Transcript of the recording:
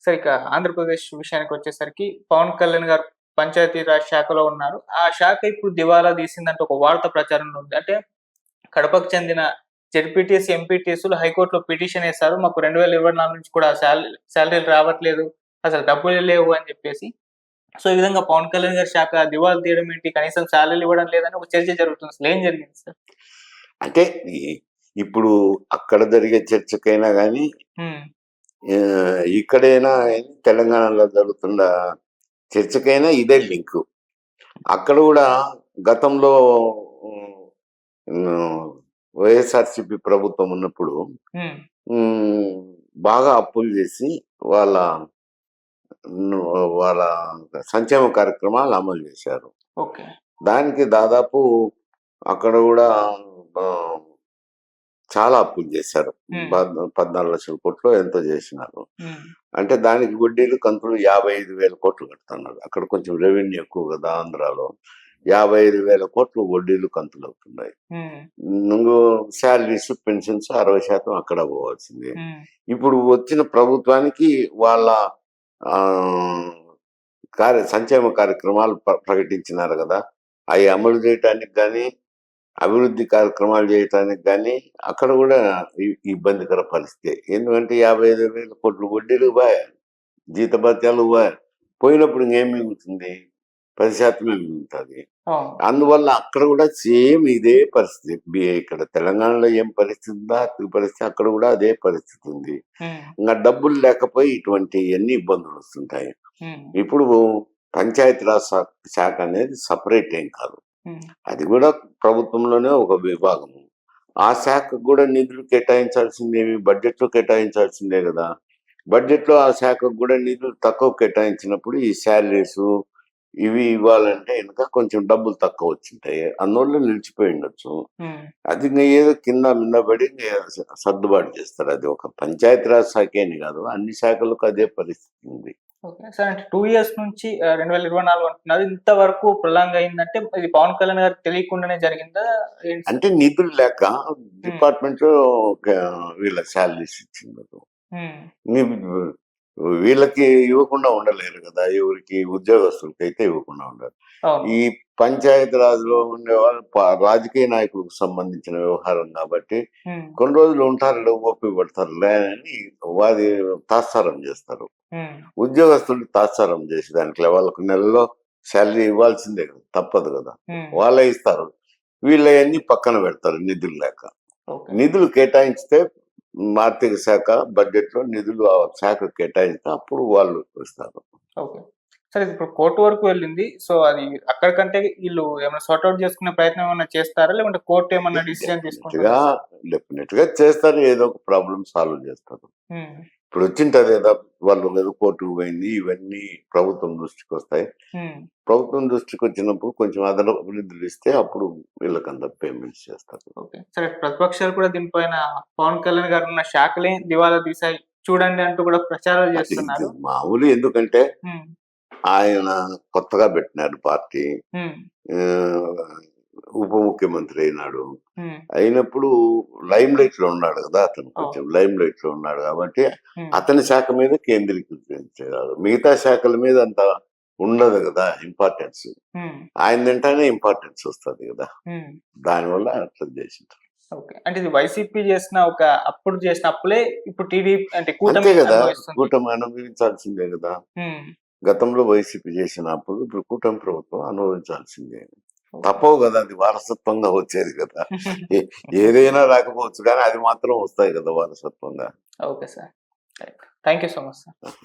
సరే ఇక ఆంధ్రప్రదేశ్ విషయానికి వచ్చేసరికి పవన్ కళ్యాణ్ గారు పంచాయతీరాజ్ శాఖలో ఉన్నారు. ఆ శాఖ ఇప్పుడు దివాలా తీసిందంటే ఒక వార్త ప్రచారంలో ఉంది. అంటే కడపకు చెందిన జెడ్పీటీసీ, ఎంపీటీసీలు హైకోర్టులో పిటిషన్ ఏసారు. మాకు 2024 నుంచి కూడా సాలరీలు రావట్లేదు. అసలు డబ్బులే లేవు అని చెప్పేసి. సో, ఈ విధంగా పవన్ కళ్యాణ్ గారి శాఖ దివాలా తీయడం ఏంటి? కనీసం సాలరీలు ఇవ్వడం లేదని ఒక చర్చ జరుగుతుంది. అసలు ఏం జరిగింది సార్? అంటే ఇప్పుడు అక్కడ జరిగే చర్చకైనా కానీ హ్మ్. ఇక్కడైనా తెలంగాణలో జరుగుతున్న చర్చకైనా ఇదే లింకు. అక్కడ కూడా గతంలో వైఎస్ఆర్సీపీ ప్రభుత్వం ఉన్నప్పుడు బాగా అప్పులు చేసి వాళ్ళ వాళ్ళ సంక్షేమ కార్యక్రమాలు అమలు చేశారు. దానికి దాదాపు అక్కడ కూడా చాలా అప్పులు చేశారు. 14 లక్షల కోట్లు ఎంతో చేసినారు. అంటే దానికి వడ్డీలు కంతులు 55,000 కోట్లు కడుతున్నారు. అక్కడ కొంచెం రెవెన్యూ ఎక్కువ కదా ఆంధ్రాలో. 55,000 కోట్లు వడ్డీలు కంతులు అవుతున్నాయి. శాలరీస్, పెన్షన్స్ 60% అక్కడ పోవాల్సింది. ఇప్పుడు వచ్చిన ప్రభుత్వానికి వాళ్ళ సంక్షేమ కార్యక్రమాలు ప్రకటించినారు కదా, అవి అమలు చేయటానికి కానీ అభివృద్ధి కార్యక్రమాలు చేయటానికి కానీ అక్కడ కూడా ఇబ్బందికర పరిస్థితి. ఎందుకంటే 55,000 కోట్లు వడ్డీలు జీతభత్యాలు పోయినప్పుడు ఇంకేం మిగులుతుంది? 10% మిగులుతుంది. అందువల్ల అక్కడ కూడా సేమ్ ఇదే పరిస్థితి. ఇక్కడ తెలంగాణలో ఏం పరిస్థితి ఉందో అతి పరిస్థితి అక్కడ కూడా అదే పరిస్థితి ఉంది. ఇంకా డబ్బులు లేకపోయి ఇటువంటి ఎన్ని ఇబ్బందులు వస్తుంటాయి. ఇప్పుడు పంచాయతీరాజ్ శాఖ అనేది సపరేట్ ఏం కాదు, అది కూడా ప్రభుత్వంలోనే ఒక విభాగము. ఆ శాఖకు కూడా నిధులు కేటాయించాల్సిందేమి, బడ్జెట్ లో కేటాయించాల్సిందే కదా. బడ్జెట్ లో ఆ శాఖకు కూడా నిధులు తక్కువ కేటాయించినప్పుడు ఈ శాలరీస్ ఇవి ఇవ్వాలంటే ఇంకా కొంచెం డబ్బులు తక్కువ వచ్చింటాయి, అందువల్ల నిలిచిపోయి ఉండొచ్చు. అది ఇంకా ఏదో కింద మింద పడి సర్దుబాటు చేస్తారు. అది ఒక పంచాయతీరాజ్ శాఖేని కాదు, అన్ని శాఖలకు అదే పరిస్థితి ఉంది. సార్, అంటే 2 years నుంచి 2024 అంటున్నారు. ఇంతవరకు ప్రొలాంగ్ అయిందంటే ఇది పవన్ కళ్యాణ్ గారికి తెలియకుండానే జరిగిందా? అంటే నిధులు లేక డిపార్ట్మెంట్ వీళ్ళ శాలరీస్ ఇచ్చిండదు. వీళ్ళకి ఇవ్వకుండా ఉండలేరు కదా, ఎవరికి ఉద్యోగస్తులకి అయితే ఇవ్వకుండా ఉండరు. ఈ పంచాయతీరాజ్ లో ఉండే వాళ్ళు రాజకీయ నాయకులకు సంబంధించిన వ్యవహారం కాబట్టి కొన్ని రోజులు ఉంటారు, ఓపి పడతారులే అని వాది తాత్సారం చేస్తారు. ఉద్యోగస్తులు తాత్సారం చేసి దానికి వాళ్ళకు నెలలో శాలరీ ఇవ్వాల్సిందే కదా, తప్పదు కదా, వాళ్ళే ఇస్తారు. వీళ్ళవన్నీ పక్కన పెడతారు నిధులు లేక. నిధులు కేటాయించితే ఆర్థిక శాఖ బడ్జెట్ లో నిధులు ఆ శాఖ కేటాయిస్తే అప్పుడు వాళ్ళు ఇస్తారు. సరే, ఇప్పుడు కోర్టు వరకు వెళ్ళింది. సో అది అక్కడికంటే వీళ్ళు ఏమైనా సార్ట్అవుట్ చేసుకునే ప్రయత్నం ఏమైనా చేస్తారా, లేకుంటే కోర్టు ఏమన్నా డిసిజన్ తీసుకుంటారా? డెఫినెట్ గా చేస్తారు, ఏదో ఒక ప్రాబ్లం సాల్వ్ చేస్తారు. ఇప్పుడు వచ్చింటది కదా, వాళ్ళు ఏదో కోర్టుకు పోయింది, ఇవన్నీ ప్రభుత్వం దృష్టికి వస్తాయి. ప్రభుత్వం దృష్టికి వచ్చినప్పుడు కొంచెం అదనపు నిధులు ఇస్తే అప్పుడు వీళ్ళకంత పేమెంట్స్ చేస్తారు. సరే, ప్రతిపక్షాలు కూడా దీనిపైన పవన్ కళ్యాణ్ గారు ఉన్న శాఖలే దివాలా తీసాయి చూడండి అంటూ కూడా ప్రచారాలు చేస్తున్నారు. మామూలు, ఎందుకంటే ఆయన కొత్తగా పెట్టినాడు పార్టీ, ఉప ముఖ్యమంత్రి అయినప్పుడు లైమ్ లైట్ లో ఉన్నాడు కదా, అతను కొంచెం లైమ్ లైట్ లో ఉన్నాడు కాబట్టి అతని శాఖ మీద కేంద్రీకరించారు. మిగతా శాఖల మీద అంత ఉండదు కదా ఇంపార్టెన్స్. ఆయన తింటానే ఇంపార్టెన్స్ వస్తుంది కదా, దానివల్ల అట్లా చేసింటారు. అంటే ఇది వైసీపీ చేసిన అప్పుడు చేసిన అప్పులే ఇప్పుడు టీడీపీ అంటే కూటమి కదా, కూటమి అనుభవించాల్సిందే కదా. గతంలో వైసీపీ చేసిన అప్పుడు ఇప్పుడు కూటమి ప్రభుత్వం అనుభవించాల్సిందే, తప్పవు కదా, అది వారసత్వంగా వచ్చేది కదా. ఏదైనా రాకపోవచ్చు కానీ అది మాత్రం వస్తాయి కదా వారసత్వంగా. Okay sir, thank you so much sir.